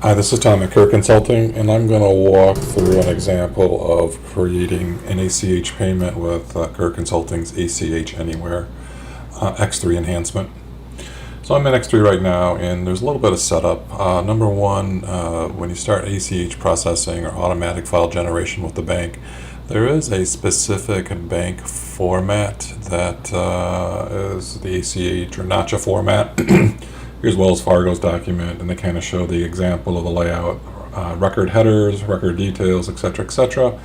Hi, this is Tom at Kerr Consulting, and I'm going to walk through an example of creating an ACH payment with Kerr Consulting's ACH Anyware X3 enhancement. So I'm in X3 right now, and there's a little bit of setup. Number one, when you start ACH processing or automatic file generation with the bank, there is a specific bank format that is the ACH or Nacha format. Here's Wells Fargo's document, and they kind of show the example of the layout, record headers, record details, etc., etc.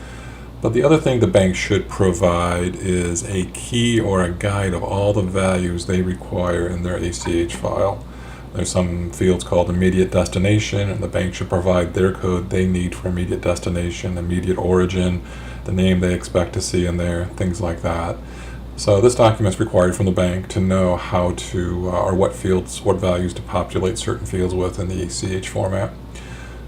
But the other thing the bank should provide is a key or a guide of all the values they require in their ACH file. There's some fields called immediate destination, and the bank should provide their code they need for immediate destination, immediate origin, the name they expect to see in there, things like that. So this document is required from the bank to know how to, or what fields, what values to populate certain fields with in the ACH format.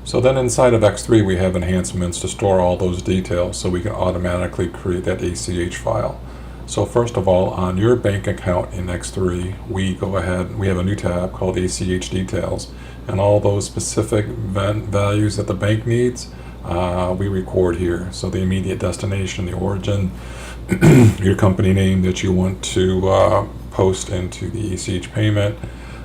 So then inside of X3 we have enhancements to store all those details so we can automatically create that ACH file. So first of all, on your bank account in X3, we go ahead, we have a new tab called ACH Details, and all those specific values that the bank needs, we record here. So the immediate destination, the origin, your company name that you want to post into the ACH payment.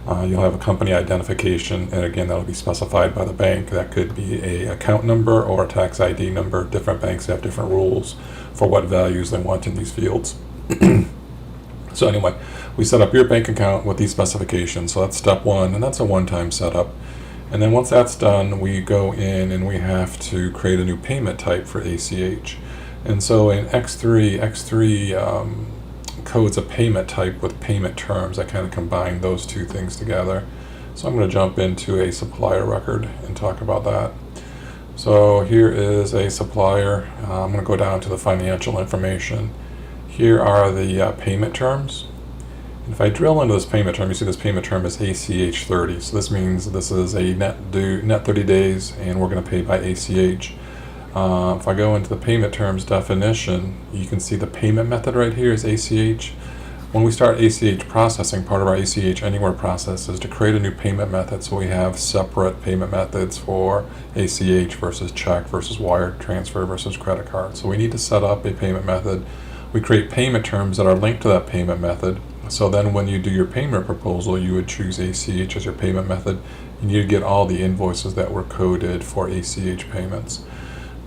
You'll have a company identification, and again, that'll be specified by the bank. That could be a account number or a tax ID number. Different banks have different rules for what values they want in these fields. So anyway, we set up your bank account with these specifications. So that's step one, and that's a one-time setup. And then once that's done, we go in and we have to create a new payment type for ACH. And so in X3 codes a payment type with payment terms. I kind of combine those two things together. So I'm going to jump into a supplier record and talk about that. So here is a supplier. I'm going to go down to the financial information. Here are the payment terms. And if I drill into this payment term, you see this payment term is ACH 30. So this means this is a net 30 days, and we're going to pay by ACH. If I go into the payment terms definition, you can see the payment method right here is ACH. When we start ACH processing, part of our ACH Anywhere process is to create a new payment method, so we have separate payment methods for ACH versus check versus wire transfer versus credit card. So we need to set up a payment method. We create payment terms that are linked to that payment method. So then when you do your payment proposal, you would choose ACH as your payment method, and you'd get all the invoices that were coded for ACH payments.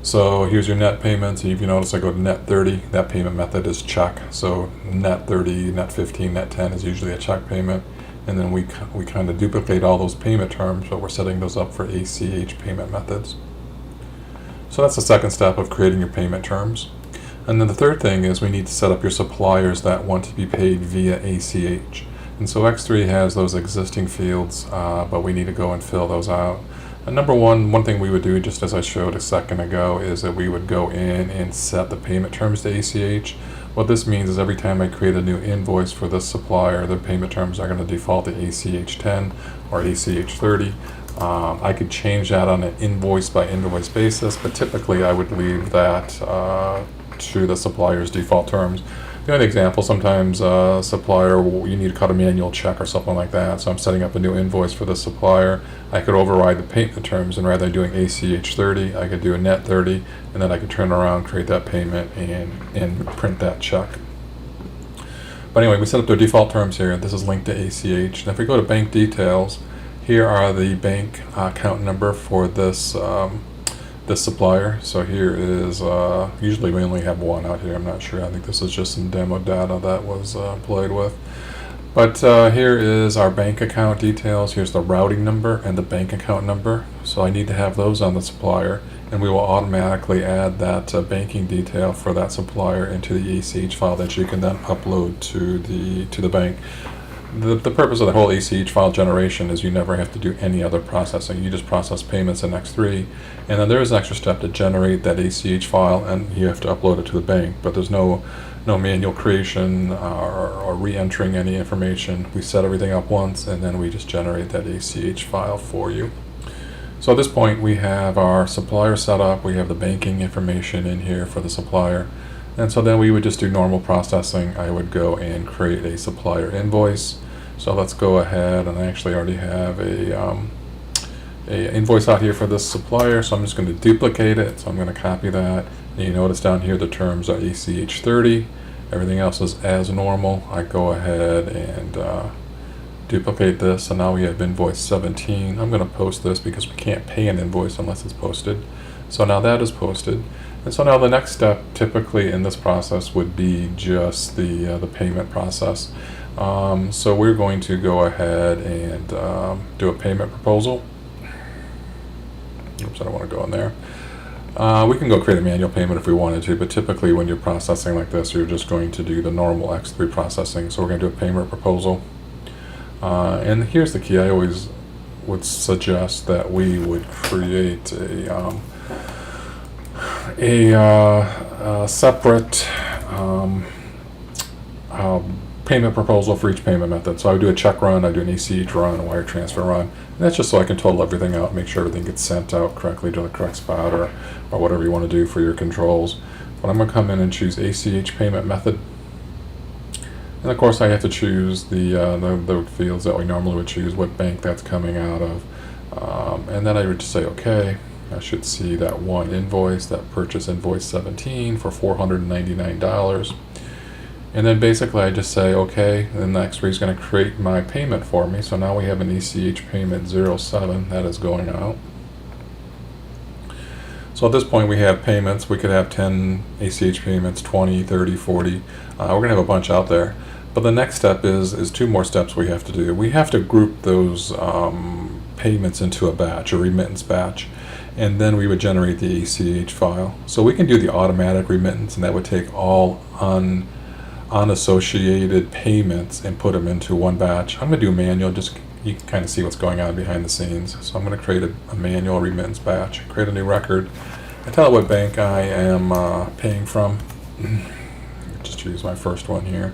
So here's your net payments. If you notice, I go to net 30, that payment method is check. So net 30, net 15, net 10 is usually a check payment. And then we kind of duplicate all those payment terms, but we're setting those up for ACH payment methods. So that's the second step of creating your payment terms. And then the third thing is we need to set up your suppliers that want to be paid via ACH. And so X3 has those existing fields, but we need to go and fill those out. And number one thing we would do, just as I showed a second ago, is that we would go in and set the payment terms to ACH. What this means is every time I create a new invoice for this supplier, the payment terms are going to default to ACH 10 or ACH 30. I could change that on an invoice by invoice basis, but typically I would leave that to the supplier's default terms. The only example, sometimes supplier, you need to cut a manual check or something like that, so I'm setting up a new invoice for the supplier. I could override the payment terms, and rather than doing ACH 30, I could do a net 30, and then I could turn around, create that payment, and print that check. But anyway, we set up their default terms here. This is linked to ACH. And if we go to bank details, here are the bank account number for this this supplier. So here is, usually we only have one out here, I'm not sure. I think this is just some demo data that was played with. But here is our bank account details. Here's the routing number and the bank account number. So I need to have those on the supplier, and we will automatically add that banking detail for that supplier into the ACH file that you can then upload to the bank. The purpose of the whole ACH file generation is you never have to do any other processing. You just process payments in X3, and then there is an extra step to generate that ACH file, and you have to upload it to the bank. But there's no manual creation or re-entering any information. We set everything up once, and then we just generate that ACH file for you. So at this point, we have our supplier set up. We have the banking information in here for the supplier. And so then we would just do normal processing. I would go and create a supplier invoice. So let's go ahead, and I actually already have a invoice out here for this supplier, so I'm just going to duplicate it. So I'm going to copy that. And you notice down here the terms are ACH 30. Everything else is as normal. I go ahead and duplicate this, so now we have invoice 17. I'm going to post this because we can't pay an invoice unless it's posted. So now that is posted. And so now the next step typically in this process would be just the payment process. So we're going to go ahead and do a payment proposal. Oops, I don't want to go in there. We can go create a manual payment if we wanted to, but typically when you're processing like this, you're just going to do the normal X3 processing. So we're going to do a payment proposal. And here's the key. I always would suggest that we would create a separate payment proposal for each payment method. So I would do a check run, I do an ACH run, a wire transfer run. And that's just so I can total everything out, make sure everything gets sent out correctly to the correct spot, or whatever you want to do for your controls. But I'm going to come in and choose ACH payment method. And of course I have to choose the fields that we normally would choose, what bank that's coming out of. And then I would just say, okay, I should see that one invoice, that purchase invoice 17 for $499. And then basically I just say, okay, and the X3 is going to create my payment for me. So now we have an ACH payment 07 that is going out. So at this point we have payments. We could have 10 ACH payments, 20, 30, 40. We're going to have a bunch out there. But the next step is two more steps we have to do. We have to group those payments into a batch, a remittance batch. And then we would generate the ACH file. So we can do the automatic remittance, and that would take all unassociated payments and put them into one batch. I'm going to do manual, just you can kind of see what's going on behind the scenes. So I'm going to create a manual remittance batch, create a new record. I tell it what bank I am paying from. Just choose my first one here.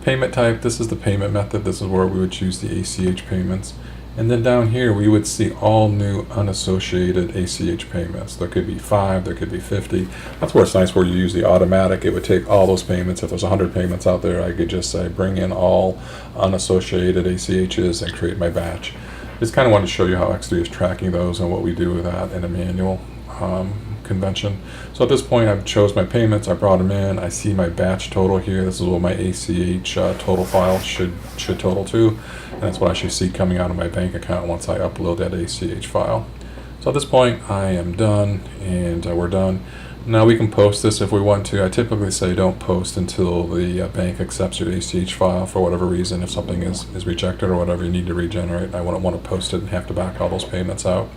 Payment type, this is the payment method. This is where we would choose the ACH payments. And then down here we would see all new unassociated ACH payments. There could be 5, there could be 50. That's where it's nice where you use the automatic. It would take all those payments. If there's 100 payments out there, I could just say bring in all unassociated ACHs and create my batch. Just kind of wanted to show you how X3 is tracking those and what we do with that in a manual convention. So at this point I've chose my payments, I brought them in, I see my batch total here. This is what my ACH total file should total to, and that's what I should see coming out of my bank account once I upload that ACH file. So at this point I am done, and we're done. Now we can post this if we want to. I typically say don't post until the bank accepts your ACH file for whatever reason. If something is rejected or whatever, you need to regenerate. I wouldn't want to post it and have to back all those payments out.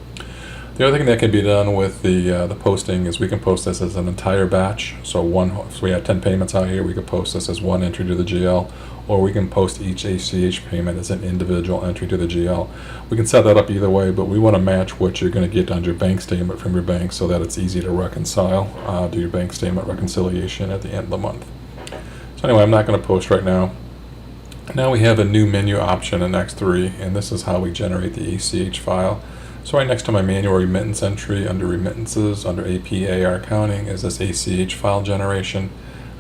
The other thing that can be done with the posting is we can post this as an entire batch. So we have 10 payments out here, we could post this as one entry to the GL, or we can post each ACH payment as an individual entry to the GL. We can set that up either way, but we want to match what you're going to get on your bank statement from your bank so that it's easy to reconcile, do your bank statement reconciliation at the end of the month. So anyway, I'm not going to post right now. Now we have a new menu option in X3, and this is how we generate the ACH file. So right next to my manual remittance entry under remittances, under AP/AR accounting, is this ACH file generation.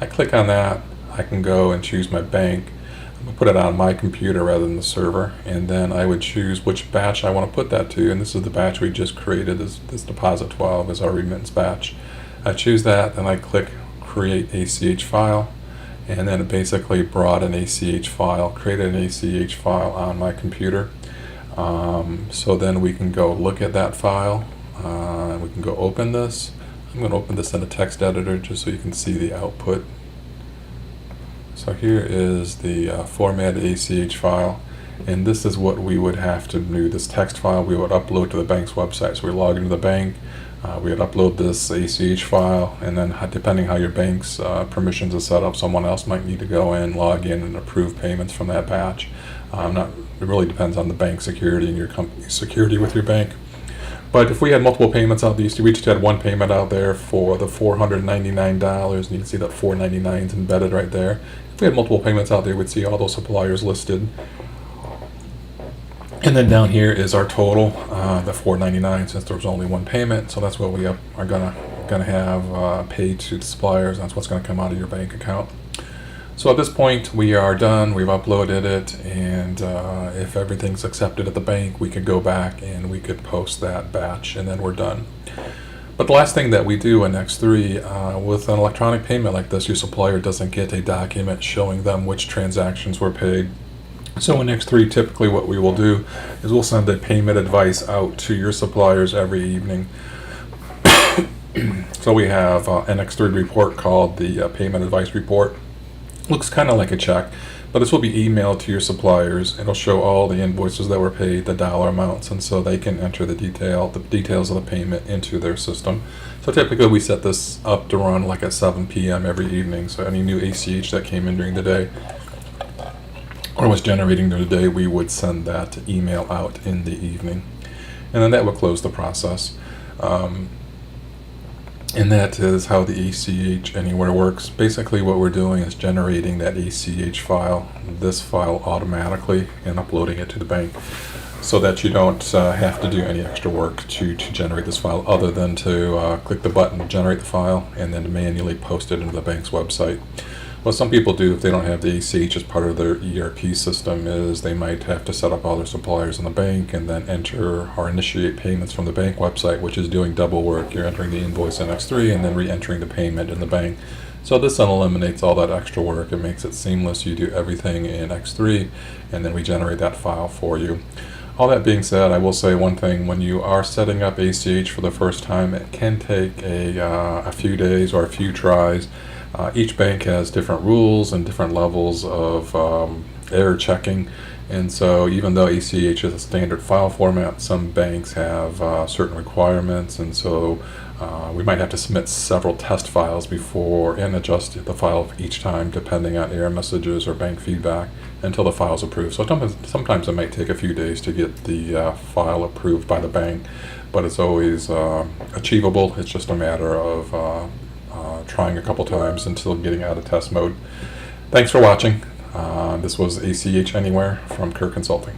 I click on that, I can go and choose my bank. I'm going to put it on my computer rather than the server, and then I would choose which batch I want to put that to, and this is the batch we just created. This deposit 12 is our remittance batch. I choose that, and I click create ACH file, and then it basically brought an ACH file, created an ACH file on my computer. So then we can go look at that file, we can go open this. I'm going to open this in a text editor just so you can see the output. So here is the formatted ACH file, and this is what we would have to do. This text file we would upload to the bank's website. So we log into the bank, we would upload this ACH file, and then depending how your bank's permissions are set up, someone else might need to go in, log in, and approve payments from that batch. It really depends on the bank security and your company's security with your bank. But if we had multiple payments out there, we just had one payment out there for the $499, and you can see that $499 is embedded right there. If we had multiple payments out there, we'd see all those suppliers listed. And then down here is our total, the $499, since there was only one payment. So that's what we are gonna have paid to the suppliers. That's what's gonna come out of your bank account. So at this point, we are done. We've uploaded it, and if everything's accepted at the bank, we could go back and we could post that batch, and then we're done. But the last thing that we do in X3, with an electronic payment like this, your supplier doesn't get a document showing them which transactions were paid. So in X3, typically what we will do is we'll send a payment advice out to your suppliers every evening. So we have an X3 report called the payment advice report. Looks kind of like a check, but this will be emailed to your suppliers. It'll show all the invoices that were paid, the dollar amounts, and so they can enter the details of the payment into their system. So typically we set this up to run like at 7 p.m. every evening, so any new ACH that came in during the day or was generating during the day, we would send that email out in the evening. And then that would close the process. And that is how the ACH Anywhere works. Basically what we're doing is generating that ACH file, this file automatically, and uploading it to the bank so that you don't have to do any extra work to generate this file other than to click the button to generate the file and then manually post it into the bank's website. What some people do if they don't have the ACH as part of their ERP system is they might have to set up all their suppliers in the bank and then enter or initiate payments from the bank website, which is doing double work. You're entering the invoice in X3 and then re-entering the payment in the bank. So this eliminates all that extra work. It makes it seamless. You do everything in X3 and then we generate that file for you. All that being said, I will say one thing. When you are setting up ACH for the first time, it can take a few days or a few tries. Each bank has different rules and different levels of error checking, and so even though ACH is a standard file format, some banks have certain requirements, and so we might have to submit several test files before and adjust the file each time depending on error messages or bank feedback until the file is approved. So sometimes it might take a few days to get the file approved by the bank, but it's always achievable. It's just a matter of trying a couple times until getting out of test mode. Thanks for watching. This was ACH Anywhere from Kerr Consulting.